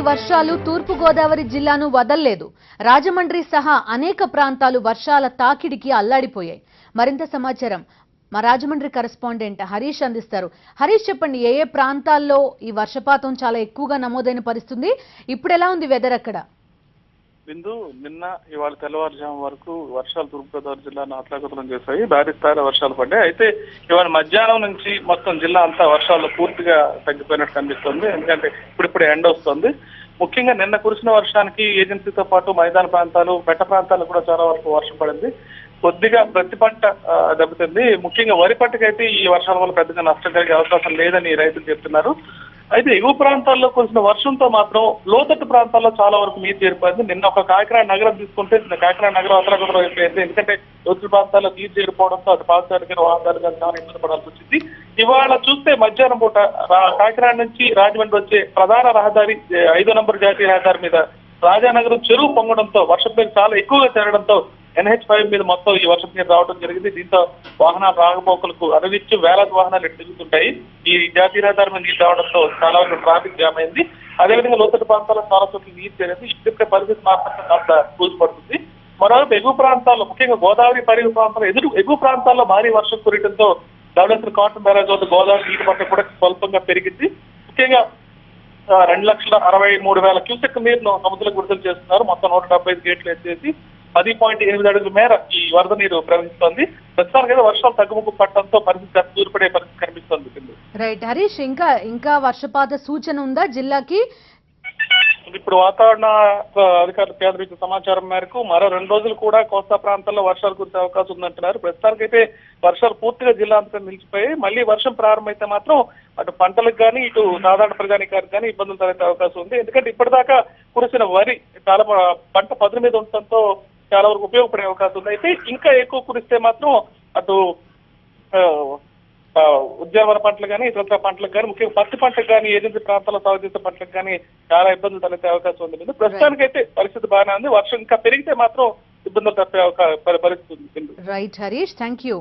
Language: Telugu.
వర్షాలు తూర్పు గోదావరి జిల్లాను వదల్లేదు. రాజమండ్రి సహా అనేక ప్రాంతాలు వర్షాల తాకిడికి అల్లాడిపోయాయి. మరింత సమాచారం మా రాజమండ్రి కరెస్పాండెంట్ హరీష్ అందిస్తారు. హరీష్, చెప్పండి, ఏ ఏ ప్రాంతాల్లో ఈ వర్షపాతం చాలా ఎక్కువగా నమోదైన పరిస్థితి? ఇప్పుడు ఎలా ఉంది వెదర్ అక్కడ? బిందు, నిన్న ఇవాళ తెల్లవారుజాము వరకు వర్షాలు తూర్పుగోదావరి జిల్లాను అతలాకుతలం చేశాయి. భారీ స్థాయిలో వర్షాలు పడ్డాయి. అయితే ఇవాళ మధ్యాహ్నం నుంచి మొత్తం జిల్లా అంతా వర్షాలు పూర్తిగా తగ్గిపోయినట్టు కనిపిస్తుంది. ఎందుకంటే ఇప్పుడిప్పుడే ఎండ వస్తుంది. ముఖ్యంగా నిన్న కురిసిన వర్షానికి ఏజెన్సీతో పాటు మైదాన ప్రాంతాలు, మెట్ట ప్రాంతాలు కూడా చాలా వరకు వర్షం పడింది. కొద్దిగా ప్రతి పంట దెబ్బతింది. ముఖ్యంగా వరి పంటకైతే ఈ వర్షాల వల్ల పెద్దగా నష్టం కలిగే అవకాశం లేదని రైతులు చెప్తున్నారు. అయితే ఎగువ ప్రాంతాల్లో కురిసిన వర్షంతో మాత్రం లోతట్టు ప్రాంతాల్లో చాలా వరకు నీరు చేరిపోయింది. నిన్న ఒక కాకినాడ నగరం తీసుకుంటే కాకినాడ నగరం అతలాకుతలం అయిపోయింది. ఎందుకంటే లోతట్టు ప్రాంతాల్లో నీరు చేరిపోవడంతో అటు పాదచారికి వాహనాలు చాలా ఇబ్బంది పడాల్సి వచ్చింది. ఇవాళ చూస్తే మధ్యాహ్నం పూట కాకినాడ నుంచి రాజమండ్రి వచ్చే ప్రధాన రహదారి 5వ నంబర్ జాతీయ రహదారి మీద రాజానగరం చెరువు పొంగడంతో వర్షం పేరు చాలా ఎక్కువగా చేరడంతో NH5 మీద మొత్తం ఈ వర్షం నీరు రావడం జరిగింది. దీంతో వాహనాలు రాకపోకలకు అనువిచ్చి వేలాది వాహనాలు తిరుగుతుంటాయి. ఈ జాతీయ రహదారి మీద నీరు రావడంతో చాలా వరకు ట్రాఫిక్ జామ్ అయింది. అదేవిధంగా లోతట్టు ప్రాంతాల్లో చాలా చోట్ల నీరు చేరింది. ఇప్పుడే పరిస్థితి మాత్రం కాస్త కూల్చిపడుతుంది. మరోవైపు ఎగువ ప్రాంతాల్లో, ముఖ్యంగా గోదావరి పరిగు ప్రాంతాల్లో ఎగువ ప్రాంతాల్లో భారీ వర్షం కురియడంతో డబ్ల్యూఎస్ కాటన్ బ్యారేజ్ వద్ద గోదావరి నీటి మట్టం కూడా స్వల్పంగా పెరిగింది. ముఖ్యంగా 2,63,000 క్యూసెక్ నీరును సముద్రం విడుదల చేస్తున్నారు. మొత్తం 175 గేట్లు ఎత్తేసి 10.8 అడుగుల మేర ఈ వరద నీరు ప్రవహిస్తోంది. ప్రస్తుతానికి వర్షాలు తగ్గుముఖం పట్టడంతో పరిస్థితి దూరపడే పరిస్థితి కనిపిస్తోంది. రైట్ హరీష్, ఇంకా వర్షపాత సూచన ఉందా జిల్లాకి? ఇప్పుడు వాతావరణ అధికారులు కేంద్రీకృత సమాచారం మేరకు మరో 2 రోజులు కూడా కోస్తా ప్రాంతాల్లో వర్షాలు కురిసే అవకాశం ఉందంటున్నారు. ప్రస్తుతానికైతే వర్షాలు పూర్తిగా జిల్లా అంతా నిలిచిపోయాయి. మళ్ళీ వర్షం ప్రారంభమైతే మాత్రం అటు పంటలకు కానీ ఇటు సాధారణ ప్రజానికానికి కానీ ఇబ్బందులు తలెత్తే అవకాశం ఉంది. ఎందుకంటే ఇప్పటిదాకా కురిసిన వరి చాలా పంట పదును మీద ఉండటంతో చాలా వరకు ఉపయోగపడే అవకాశం ఉంది. అయితే ఇంకా ఎక్కువ కురిస్తే మాత్రం అటు ఉద్యానవన పంటలు కానీ ఇతర పంటలకు కానీ, ముఖ్యంగా పత్తి పంటకు కానీ, ఏజెన్సీ ప్రాంతాల్లో సాగు చేసే పంటలకు కానీ చాలా ఇబ్బందులు తలెత్తే అవకాశం ఉంది. ప్రస్తుతానికైతే పరిస్థితి బాగానే ఉంది. వర్షం ఇంకా పెరిగితే మాత్రం ఇబ్బందులు తప్పే పరిస్థితి ఉంది. Right Harish, thank you.